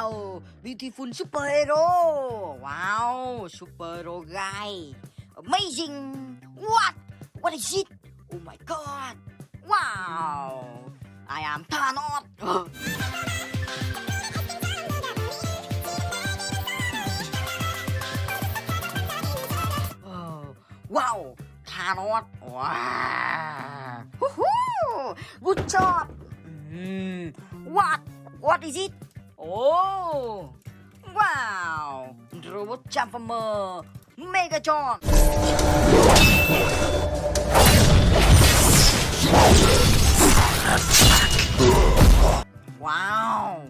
Wow, beautiful superhero. Wow, superhero guy. Amazing. What? What is it? Oh my god. Wow. I am Thanos. Oh, wow, Thanos. Wow. Woohoo! Good job. What? What is it? Oh, wow! Robot Transformer Megatron. Wow!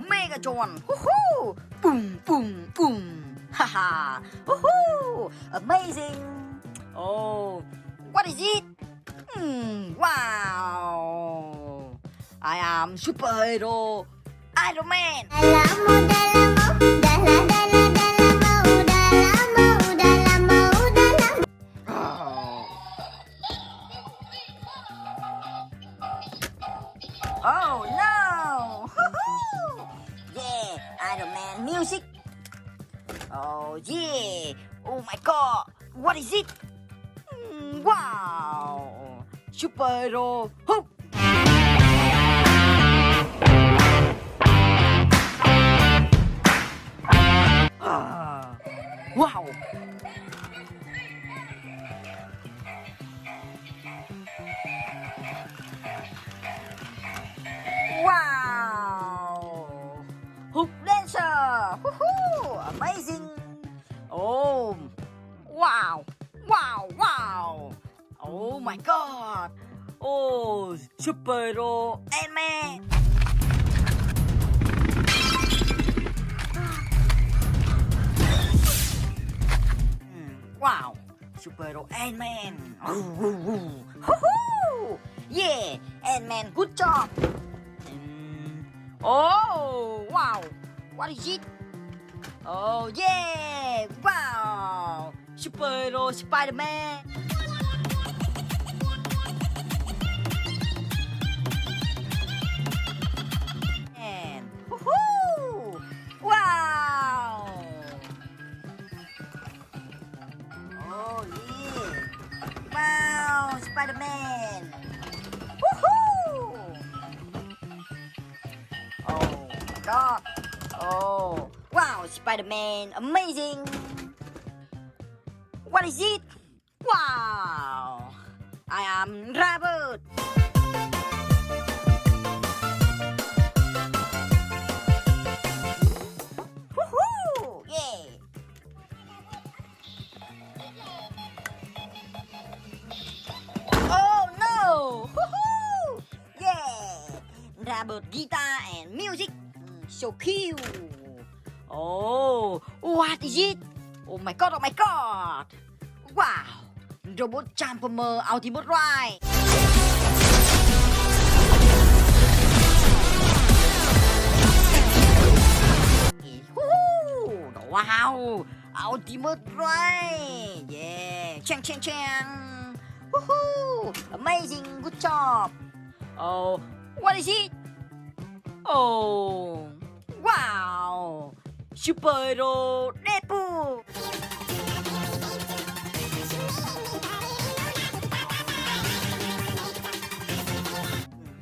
Megatron. Woohoo! Boom, boom, boom. Haha! Woohoo! Amazing. Oh, what is it? Wow! I am superhero Iron Man. Oh no! Yeah, Iron Man music. Oh yeah! Oh my god! What is it? Wow! Superhero Hope. Wow! Wow! Hook dancer! Woohoo! Amazing! Oh! Wow! Wow! Wow! Oh my god! Oh! Superhero Ant-Man! Wow! Superhero Ant-Man! Woohoo! Yeah! Ant-Man, good job! Oh! Wow! What is it? Oh yeah! Wow! Superhero Spider-Man! And woohoo! Wow! Oh yeah! Wow! Spider-Man! Woohoo! Oh my god! Oh! Wow! Spider-Man! Amazing! What is it? Wow! I am Rabbit! Woohoo! Yeah! Oh no! Woohoo! Yeah! Rabbit guitar and music. So cute. Oh, what is it? Oh my god! Oh my god! Wow! Robot Transformer Ultimate Ride. Wow! Ultimate Ride. Yeah! Chang chang chang. Woohoo! Amazing! Good job! Oh, what is it? Oh, wow! Superhero Deadpool!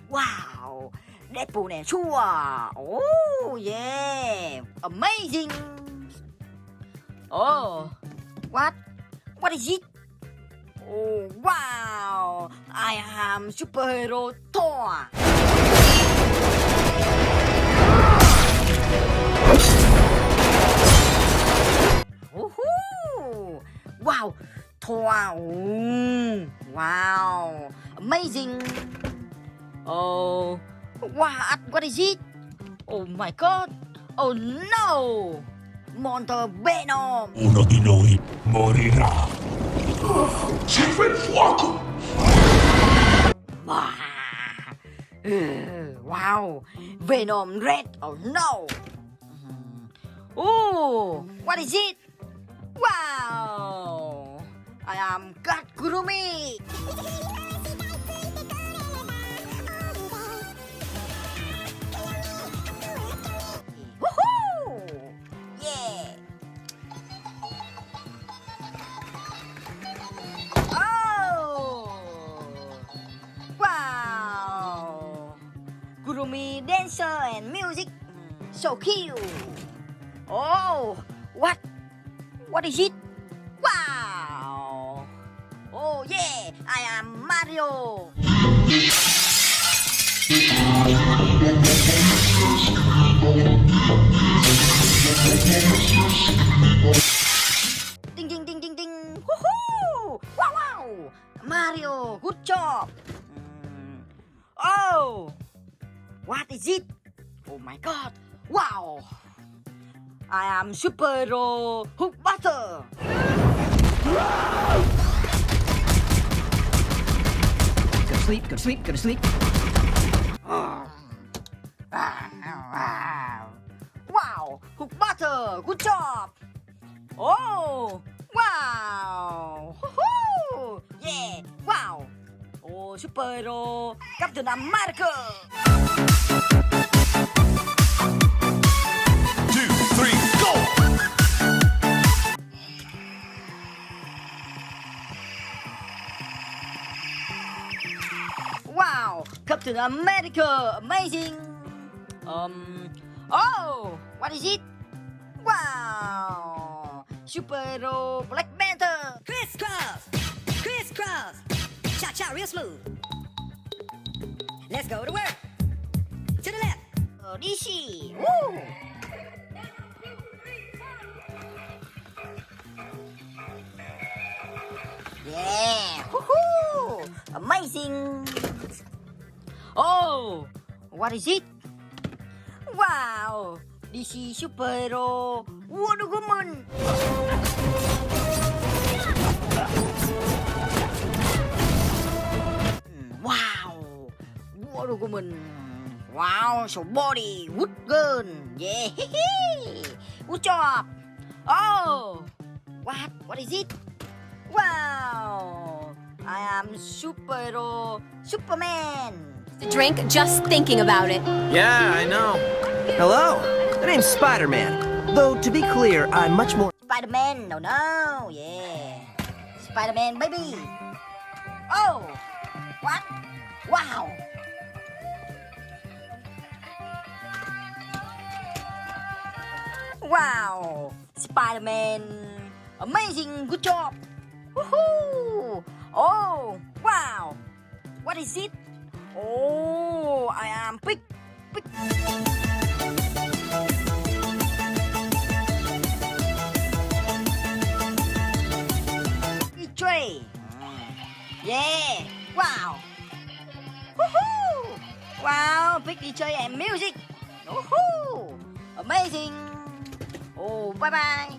Wow! Deadpool nè chua! Oh, yeah! Amazing! Oh, what? What is it? Oh, wow! I am superhero Thor! Woohoo! Wow! Thor! Oh, wow! Amazing! Oh, what is it? Oh my god! Oh no! Monster Venom! Uno di noi morirà. Serve il fuoco! Wow! Venom Red! Oh no! Oh! What is it? Wow! I am God Kurumi! Woohoo! Kurumi dancer and music. So cute. Oh, what? What is it? Wow. Oh yeah, I am Mario. Ding ding ding ding ding. Woohoo! Wow wow. Mario, good job. Oh, what is it? Oh my god. Wow. I am superhero hook butter. Go to sleep, go to sleep, go to sleep. Wow, hook butter, good job. Oh, wow. Woohoo! Yeah, wow. Oh, superhero Captain America. 2, 3, go! Wow, Captain America, amazing. Oh, what is it? Wow, superhero Black Panther. Crisscross, crisscross. Cha-cha real smooth. Let's go to work. To the left. DC. Woo. Yeah, woohoo! Amazing. Oh, what is it? Wow, this is superhero Wonder Woman. Wow, Wonder Woman. Wow, so body, good gun. Yeah, good job. Oh, what is it? Wow, I am superhero Superman. The drink just thinking about it. Yeah, I know. Hello, the name's Spider-Man. Though, to be clear, I'm much more... Spider-Man, no, yeah. Spider-Man, baby. Oh, what? Wow. Wow, Spider-Man, amazing, good job. Woohoo! Oh, wow. What is it? Oh, I am big. Tray. Yeah, wow. Woohoo! Wow, big DJ and music. Woohoo! Amazing. Oh, bye-bye.